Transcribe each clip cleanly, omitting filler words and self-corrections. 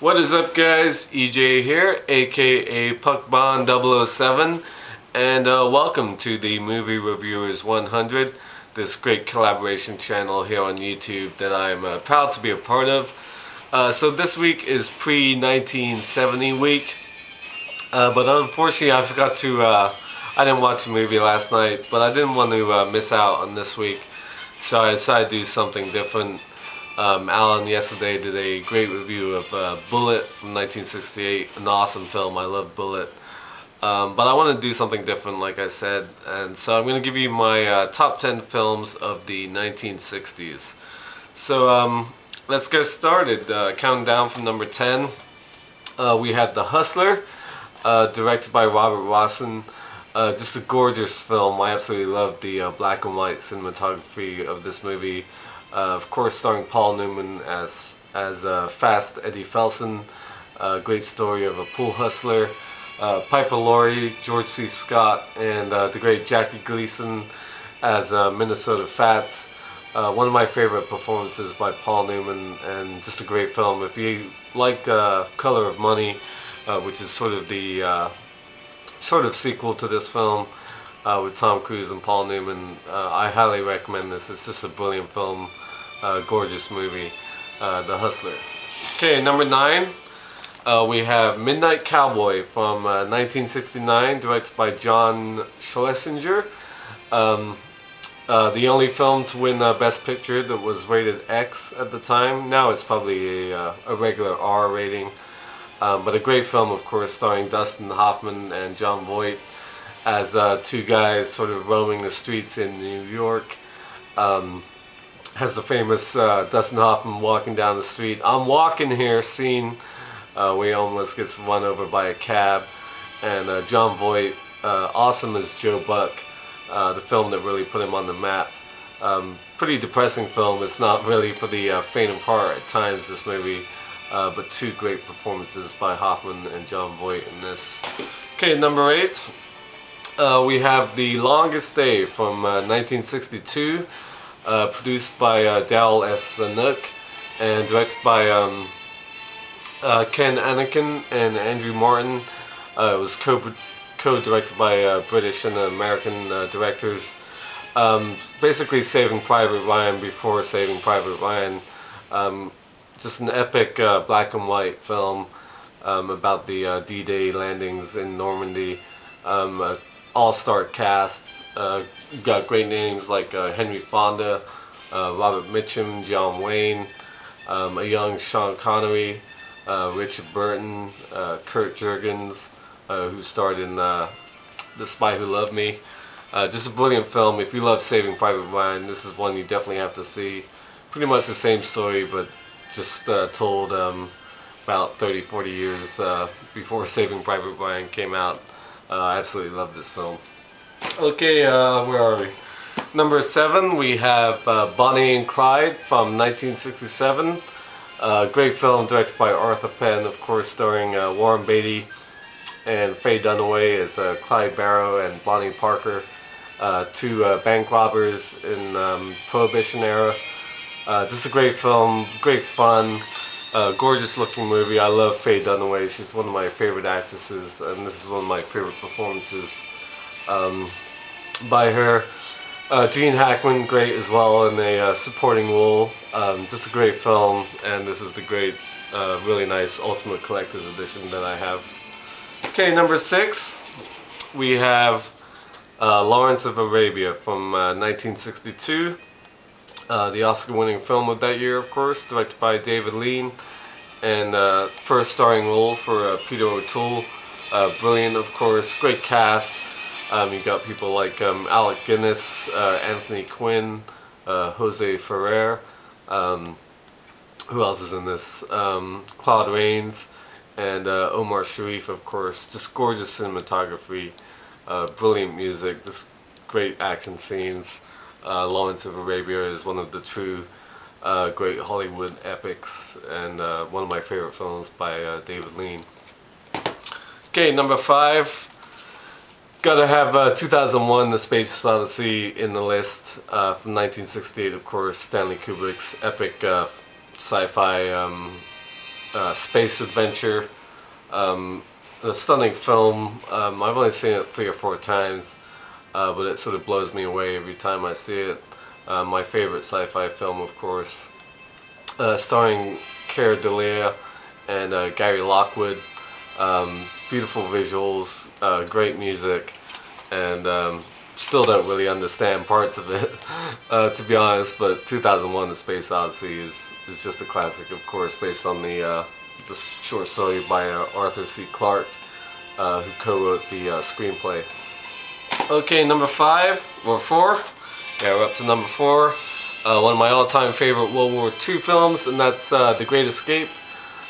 What is up, guys? EJ here, aka PuckBond007, and welcome to the Movie Reviewers 100, this great collaboration channel here on YouTube that I'm proud to be a part of. So this week is pre-1970 week, but unfortunately I forgot to, I didn't watch the movie last night, but I didn't want to miss out on this week, so I decided to do something different. Alan yesterday did a great review of Bullet from 1968, an awesome film. I love Bullet. But I want to do something different, like I said, and so I'm going to give you my top 10 films of the 1960s. So let's get started. Counting down from number 10, we have The Hustler, directed by Robert Rossen. Just a gorgeous film. I absolutely love the black and white cinematography of this movie. Of course, starring Paul Newman as Fast Eddie Felson. Great story of a pool hustler. Piper Laurie, George C. Scott, and the great Jackie Gleason as Minnesota Fats. One of my favorite performances by Paul Newman, and just a great film. If you like Color of Money, which is sort of the sequel to this film, with Tom Cruise and Paul Newman, I highly recommend this. It's just a brilliant film, gorgeous movie, The Hustler. Okay, number 9, we have Midnight Cowboy from 1969, directed by John Schlesinger. The only film to win Best Picture that was rated X at the time. Now it's probably a regular R rating, but a great film, of course, starring Dustin Hoffman and Jon Voight as two guys sort of roaming the streets in New York. Has the famous Dustin Hoffman walking down the street, "I'm walking here" scene, where he almost gets run over by a cab. And Jon Voight, awesome as Joe Buck, the film that really put him on the map. Pretty depressing film. It's not really for the faint of heart at times, this movie, but two great performances by Hoffman and Jon Voight in this. Okay, number 8. We have The Longest Day from 1962, produced by Darryl F. Zanuck and directed by Ken Anakin and Andrew Martin. It was co-directed by British and American directors. Basically Saving Private Ryan before Saving Private Ryan. Just an epic black and white film about the D-Day landings in Normandy. All-star cast. Got great names like Henry Fonda, Robert Mitchum, John Wayne, a young Sean Connery, Richard Burton, Kurt Jurgens, who starred in The Spy Who Loved Me. Just a brilliant film. If you love Saving Private Ryan, this is one you definitely have to see. Pretty much the same story, but just told about 30-40 years before Saving Private Ryan came out. I absolutely love this film. Okay, where are we? Number 7, we have Bonnie and Clyde from 1967. Great film directed by Arthur Penn, of course, starring Warren Beatty and Faye Dunaway as Clyde Barrow and Bonnie Parker. Two bank robbers in Prohibition era. Just a great film, great fun. Gorgeous looking movie. I love Faye Dunaway. She's one of my favorite actresses, and this is one of my favorite performances by her. Gene Hackman, great as well in a supporting role. Just a great film, and this is the great, really nice Ultimate Collector's Edition that I have. Okay, number 6, we have Lawrence of Arabia from 1962. The Oscar-winning film of that year, of course, directed by David Lean, and first starring role for Peter O'Toole. Brilliant, of course, great cast. You got people like Alec Guinness, Anthony Quinn, Jose Ferrer. Who else is in this? Claude Rains and Omar Sharif, of course. Just gorgeous cinematography, brilliant music, just great action scenes. Lawrence of Arabia is one of the true great Hollywood epics, and one of my favorite films by David Lean. Okay, number 5. Gotta have 2001: The Space Odyssey in the list, from 1968, of course. Stanley Kubrick's epic sci-fi space adventure. A stunning film. I've only seen it 3 or 4 times, but it sort of blows me away every time I see it. My favorite sci-fi film, of course, starring Cara Delia and Gary Lockwood. Beautiful visuals, great music, and still don't really understand parts of it, to be honest. But 2001: The Space Odyssey is just a classic, of course, based on the short story by Arthur C. Clarke, who co-wrote the screenplay. Okay, number 5 or 4. Yeah, we're up to number 4. One of my all-time favorite World War II films, and that's The Great Escape,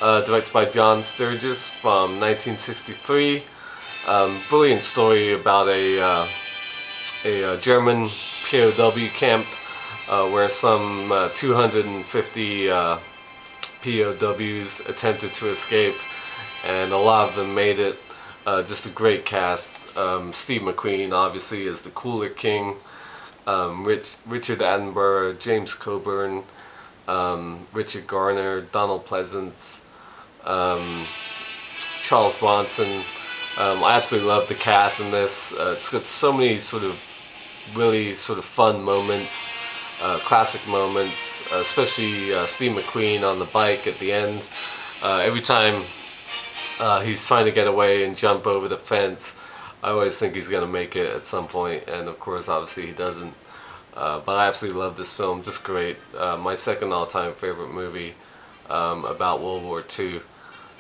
directed by John Sturges from 1963. Brilliant story about a German POW camp where some 250 POWs attempted to escape, and a lot of them made it. Just a great cast. Steve McQueen obviously is the Cooler King. Richard Attenborough, James Coburn, Richard Garner, Donald Pleasance, Charles Bronson. I absolutely love the cast in this. It's got so many sort of really sort of fun moments, classic moments, especially Steve McQueen on the bike at the end. Every time he's trying to get away and jump over the fence, I always think he's going to make it at some point, and of course obviously he doesn't. But I absolutely love this film, just great. My second all-time favorite movie about World War II.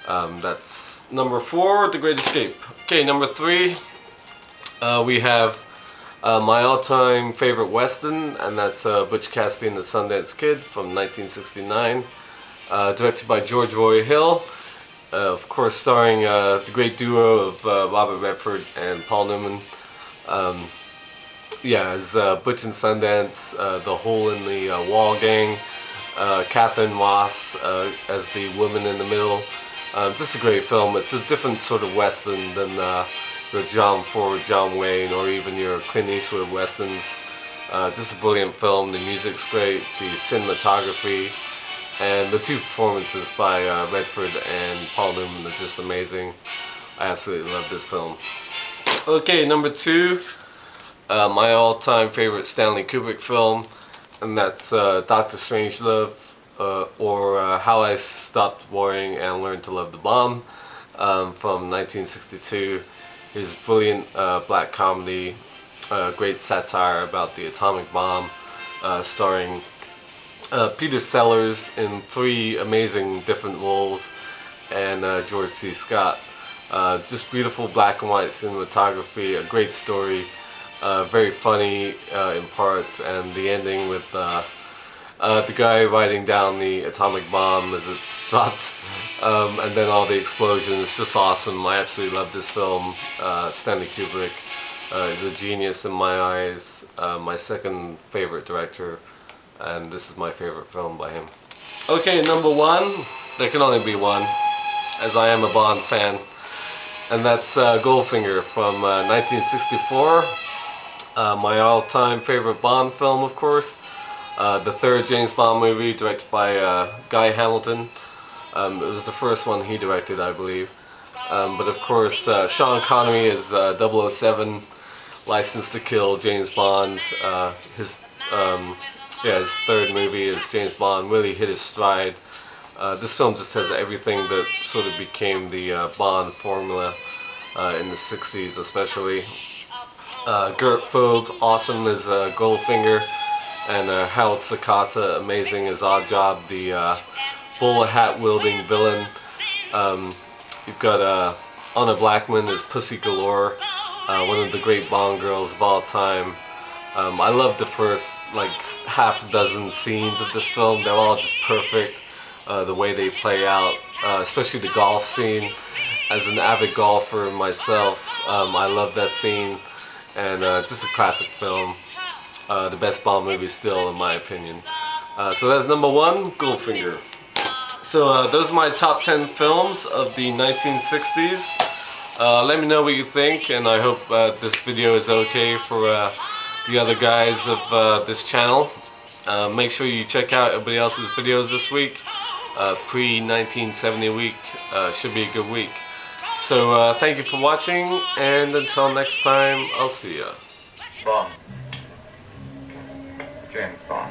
That's number 4, The Great Escape. Okay, number 3, we have my all-time favorite Western, and that's Butch, Cassidy and the Sundance Kid from 1969, directed by George Roy Hill. Of course, starring the great duo of Robert Redford and Paul Newman. Yeah, as Butch and Sundance, the Hole in the Wall gang, Catherine Ross as the woman in the middle. Just a great film. It's a different sort of Western than your John Ford, John Wayne, or even your Clint Eastwood Westerns. Just a brilliant film. The music's great, the cinematography, and the 2 performances by Redford and Paul Newman are just amazing. I absolutely love this film. Okay, number 2, my all-time favorite Stanley Kubrick film, and that's Dr. Strangelove, or How I Stopped Worrying and Learned to Love the Bomb, from 1962. His brilliant black comedy, great satire about the atomic bomb, starring Peter Sellers in 3 amazing different roles, and George C. Scott. Just beautiful black and white cinematography, a great story, very funny in parts, and the ending with the guy writing down the atomic bomb as it's dropped, and then all the explosions, just awesome. I absolutely love this film. Stanley Kubrick is a genius in my eyes, my second favorite director, and this is my favorite film by him. Okay, number 1, there can only be one, as I am a Bond fan, and that's Goldfinger from 1964. My all-time favorite Bond film, of course. The 3rd James Bond movie, directed by Guy Hamilton. It was the first one he directed, I believe. But of course, Sean Connery is 007, License to Kill, James Bond. His 3rd movie is James Bond, really hit his stride. This film just has everything that sort of became the Bond formula in the 60s especially. Gert Fogue, awesome as Goldfinger, and Harold Sakata, amazing as Oddjob, the bowler hat wielding villain. You've got Anna Blackman as Pussy Galore, one of the great Bond girls of all time. I love the first like half a dozen scenes of this film. They're all just perfect, the way they play out, especially the golf scene. As an avid golfer myself, I love that scene, and just a classic film. The best Bond movie still, in my opinion. So that's number 1, Goldfinger. So those are my top 10 films of the 1960s. Let me know what you think, and I hope this video is okay for the other guys of this channel. Make sure you check out everybody else's videos this week. pre-1970 week. Should be a good week. So thank you for watching, and until next time, I'll see ya. Bond. James Bond.